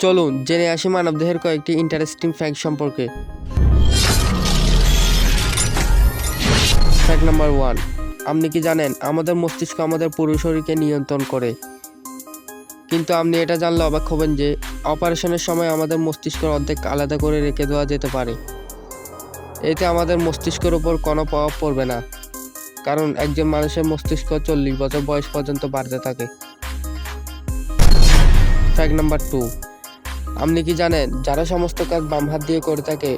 চলুন জেনে আসি মানবদেহের কয়েকটি ইন্টারেস্টিং ফ্যাক্ট সম্পর্কে। ফ্যাক্ট নাম্বার 1, আপনি কি জানেন আমাদের মস্তিষ্ক আমাদের পুরো শরীরকে নিয়ন্ত্রণ করে? কিন্তু আপনি এটা জানলে অবাক হবেন যে অপারেশনের সময় আমাদের মস্তিষ্কের অর্ধেক আলাদা করে রেখে দেওয়া যেতে পারে। এতে আমাদের মস্তিষ্কের উপর কোনো প্রভাব পড়বে না, কারণ একজন মানুষের মস্তিষ্ক 40 বছর বয়স পর্যন্ত বাড়তে থাকে। ফ্যাক্ট নাম্বার 2, আপনি কি জানেন যারা সমস্ত কাজ বাম হাত দিয়ে করে থাকে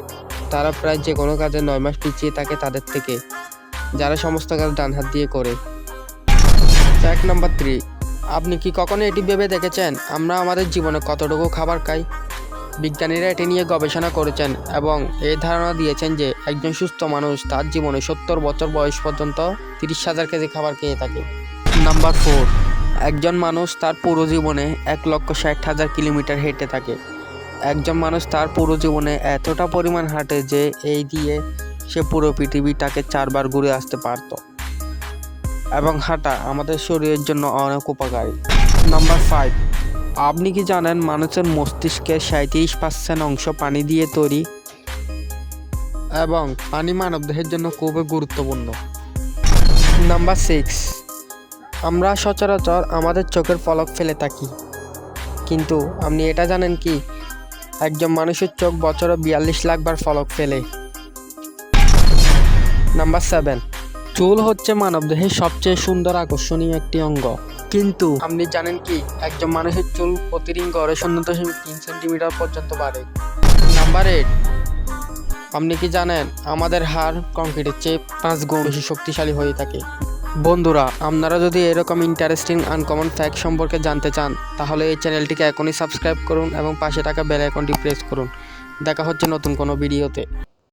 তারা প্রায় যে কোনো কাজে 9 মাস পিছিয়ে থাকে তাদের থেকে যারা সমস্ত কাজ ডান হাত দিয়ে করে। ফ্যাক্ট নাম্বার 3, আপনি কি কখনো এটি ভেবে দেখেছেন আমরা আমাদের জীবনে কতটুকু খাবার খাই? বিজ্ঞানীরা এটি নিয়ে গবেষণা করেছেন এবং এই ধারণা দিয়েছেন যে একজন সুস্থ মানুষ তার জীবনে 70 বছর বয়স পর্যন্ত 30,000 কেজি খাবার খেয়ে থাকে। নাম্বার 4, একজন মানুষ তার পুরো জীবনে 1,60,000 কিলোমিটার হেঁটে থাকে। একজন মানুষ তার পুরো জীবনে এতটা পরিমাণ হাঁটে যে এই দিয়ে সে পুরো পৃথিবীটাকে 4 বার ঘুরে আসতে পারত। এবং হাঁটা আমাদের শরীরের জন্য অনেক উপকারী। নাম্বার 5, আপনি কি জানেন মানুষের মস্তিষ্কের 37% অংশ পানি দিয়ে তৈরি এবং পানি মানবদেহের জন্য খুবই গুরুত্বপূর্ণ। নাম্বার 6, আমরা সচরাচর আমাদের চোখের পলক ফেলে থাকি, কিন্তু আপনি এটা জানেন কি একজন মানুষের চোখ বছরে 42 লাখ বার পলক ফেলে। নাম্বার 7, চুল হচ্ছে মানবদেহের সবচেয়ে সুন্দর আকর্ষণীয় একটি অঙ্গ, কিন্তু আপনি জানেন কি একজন মানুষের চুল প্রতিদিন গড়ে 0.3 সেন্টিমিটার পর্যন্ত বাড়ে। নাম্বার 8, আপনি কি জানেন আমাদের হাড় কংক্রিটের চেয়ে 5 গুণ বেশি শক্তিশালী হয়ে থাকে। বন্ধুরা, আপনারা যদি এরকম ইন্টারেস্টিং আনকমন ফ্যাক্ট সম্পর্কে জানতে চান তাহলে এই চ্যানেলটিকে এখনই সাবস্ক্রাইব করুন এবং পাশে থাকা বেল আইকনটি প্রেস করুন। দেখা হচ্ছে নতুন কোনো ভিডিওতে।